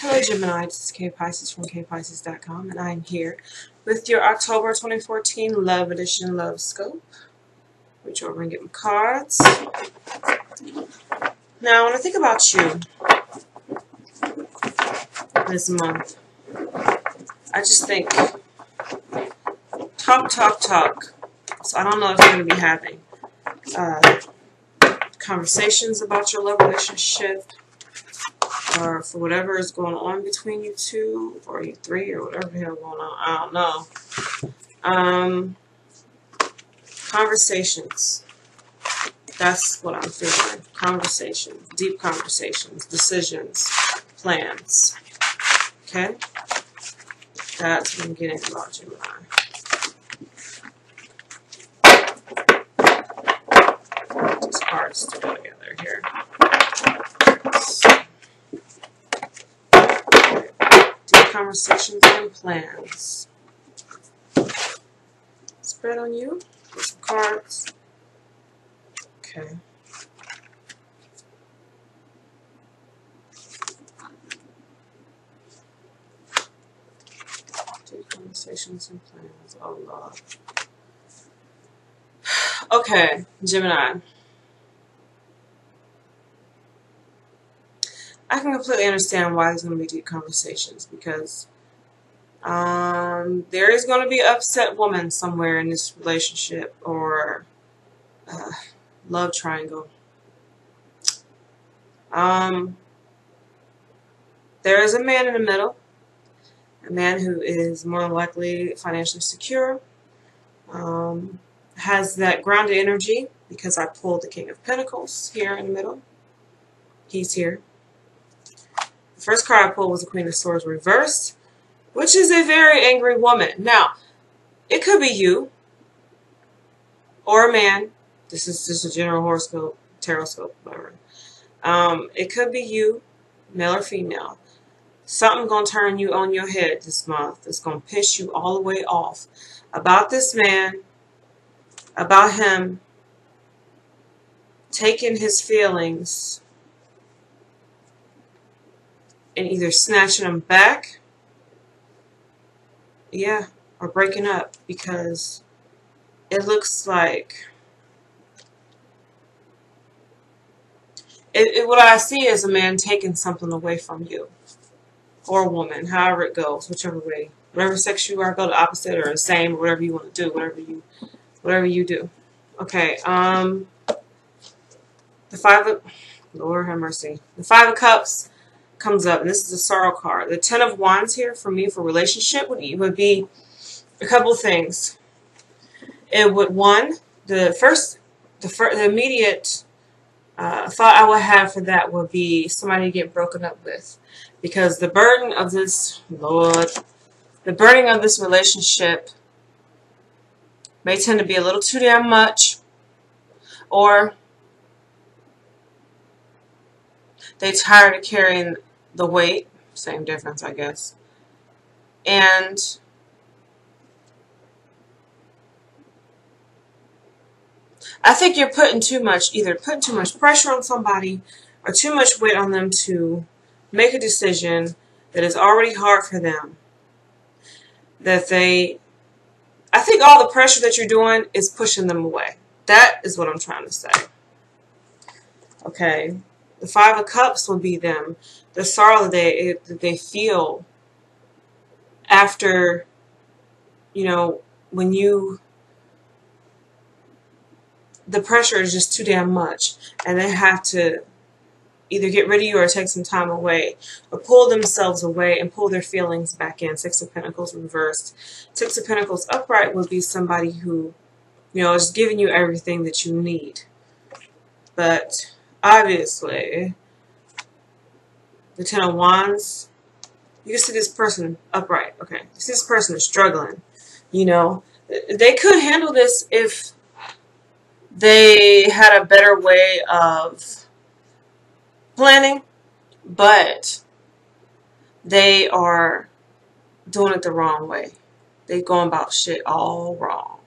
Hello Gemini, this is K Pisces from kpisces.com, and I'm here with your October 2014 Love Edition Love Scope. Reach over and get my cards. Now, when I think about you this month, I just think talk. So I don't know if you're going to be having conversations about your love relationship, or for whatever is going on between you two, or you three, or whatever the hell going on. I don't know. Conversations. That's what I'm feeling. Conversations. Deep conversations. Decisions. Plans. Okay? That's what I'm getting about Gemini. These cards to go together here. Conversations and plans. Spread on you. Get some cards. Okay. Deep conversations and plans. Oh Lord. Okay, Gemini. I can completely understand why there's going to be deep conversations, because there is going to be an upset woman somewhere in this relationship or love triangle. There is a man in the middle, a man who is more than likely financially secure, has that grounded energy, because I pulled the King of Pentacles here in the middle. He's here. The first card I pulled was the Queen of Swords reversed, which is a very angry woman. Now, it could be you or a man. This is just a general horoscope, Tarotscope, whatever. It could be you, male or female. Something gonna turn you on your head this month. It's gonna piss you all the way off about this man, about him taking his feelings and either snatching them back, yeah, or breaking up, because it looks like what I see is a man taking something away from you, or a woman, however it goes, whichever way, whatever sex you are, go the opposite or the same, or whatever you want to do, whatever you do. Okay, the Lord have mercy, the Five of Cups comes up, and this is a sorrow card. The Ten of Wands here for me for relationship would be a couple of things. It would, one, the immediate thought I would have for that would be somebody to get broken up with, because the burden of this, Lord, the burden of this relationship may tend to be a little too damn much, or they tired of carrying the weight. Same difference, I guess. And I think you're either putting too much pressure on somebody or too much weight on them to make a decision that is already hard for them. I think all the pressure that you're doing is pushing them away. That is what I'm trying to say. Okay. The Five of Cups will be them. The sorrow that they feel after, when the pressure is just too damn much, and they have to either get rid of you or take some time away, or pull themselves away and pull their feelings back in. Six of Pentacles reversed. Six of Pentacles upright would be somebody who, is giving you everything that you need. But obviously, the Ten of Wands, you can see this person upright. Okay, you see this person is struggling. They could handle this if they had a better way of planning, but they are doing it the wrong way. They're going about shit all wrong.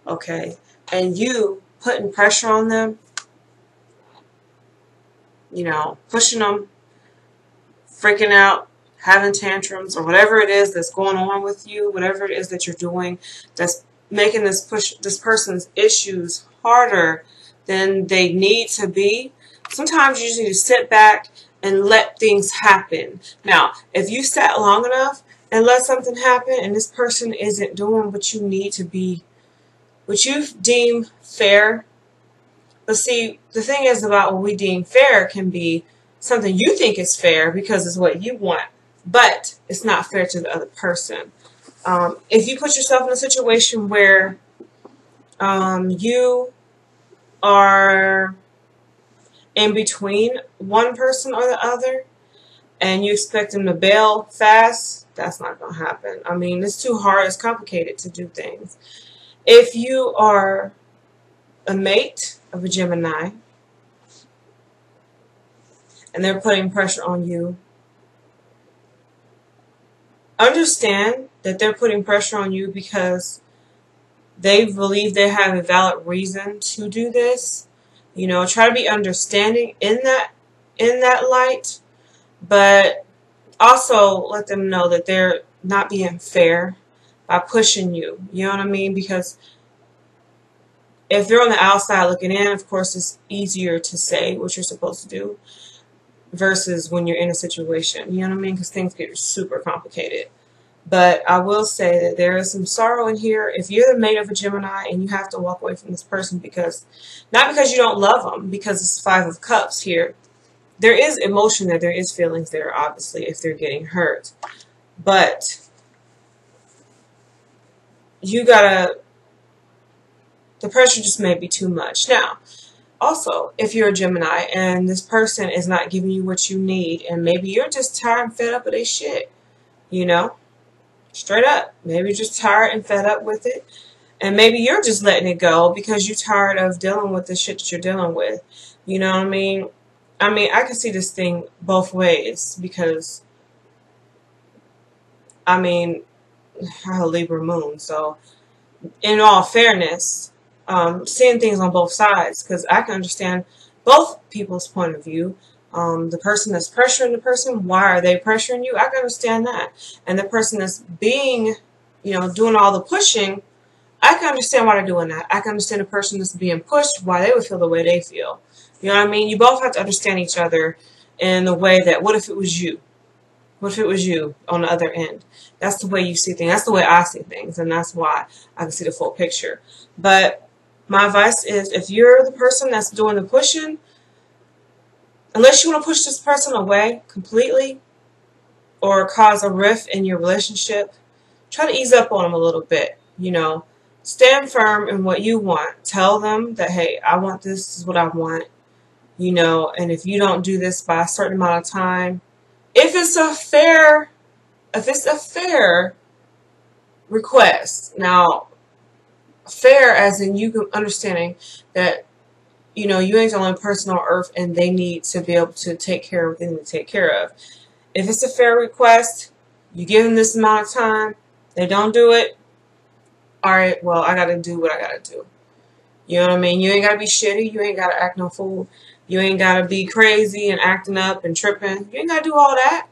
Okay, and you putting pressure on them, pushing them freaking out, having tantrums, or whatever it is that's going on with you, whatever it is that you're doing that's making this person's issues harder than they need to be, sometimes you just need to sit back and let things happen. Now, if you sat long enough and let something happen and this person isn't doing what you need to be, what you deem fair. But see, the thing is about what we deem fair can be something you think is fair because it's what you want, but it's not fair to the other person. If you put yourself in a situation where you are in between one person or the other and you expect them to bail fast, that's not going to happen. I mean, it's too hard, it's complicated to do things. If you are a mate of a Gemini and they're putting pressure on you, understand that they're putting pressure on you because they believe they have a valid reason to do this. You know, try to be understanding in that light, but also let them know that they're not being fair by pushing you. You know what I mean? Because if they're on the outside looking in, of course, it's easier to say what you're supposed to do versus when you're in a situation. You know what I mean? Because things get super complicated. But I will say that there is some sorrow in here. If you're the mate of a Gemini and you have to walk away from this person because, not because you don't love them, because it's 5 of Cups here, there is emotion there, there is feelings there, obviously, if they're getting hurt. But you gotta, the pressure just may be too much. Now, also, if you're a Gemini and this person is not giving you what you need, and maybe you're just tired and fed up of their shit, you know? Straight up. Maybe you're just tired and fed up with it. And maybe you're just letting it go because you're tired of dealing with the shit that you're dealing with. You know what I mean? I can see this thing both ways because, I mean, I have a Libra moon. So, in all fairness, seeing things on both sides, because I can understand both people's point of view. The person that's pressuring the person, why are they pressuring you? I can understand that. And the person that's being, you know, doing all the pushing, I can understand why they're doing that. I can understand the person that's being pushed, why they would feel the way they feel. You know what I mean? You both have to understand each other in the way that, what if it was you? What if it was you on the other end? That's the way you see things. That's the way I see things. And that's why I can see the full picture. But my advice is, if you're the person that's doing the pushing, unless you want to push this person away completely or cause a rift in your relationship, try to ease up on them a little bit. You know, stand firm in what you want. Tell them that, hey, I want this, this is what I want. You know, and if you don't do this by a certain amount of time, if it's a fair request. Now, fair as in you understanding that, you know, you ain't the only person on earth and they need to be able to take care of what they need to take care of. If it's a fair request, you give them this amount of time, they don't do it, alright, well, I gotta do what I gotta do. You know what I mean? You ain't gotta be shitty, you ain't gotta act no fool, you ain't gotta be crazy and acting up and tripping. You ain't gotta do all that.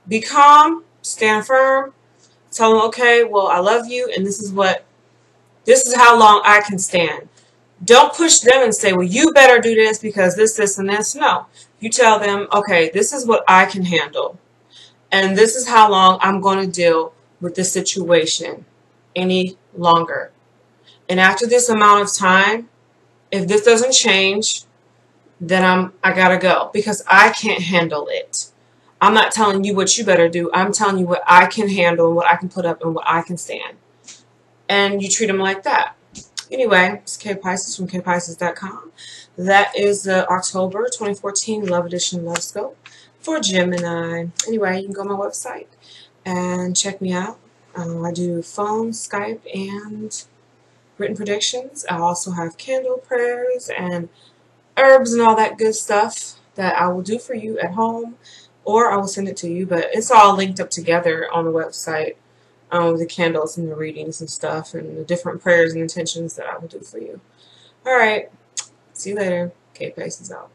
Be calm, stand firm, tell them, okay, well, I love you and this is how long I can stand. Don't push them and say, well, you better do this because this, and this. No. You tell them, okay, this is what I can handle. And this is how long I'm going to deal with this situation any longer. And after this amount of time, if this doesn't change, then I got to go because I can't handle it. I'm not telling you what you better do. I'm telling you what I can handle and what I can put up and what I can stand. And you treat them like that. Anyway, it's K Pisces from kpisces.com. That is the October 2014 Love Edition Love Scope for Gemini. Anyway, you can go on my website and check me out. I do phone, Skype, and written predictions. I also have candle prayers and herbs and all that good stuff that I will do for you at home, or I will send it to you. But it's all linked up together on the website. The candles and the readings and stuff and the different prayers and intentions that I will do for you. Alright, see you later. K Pisces out.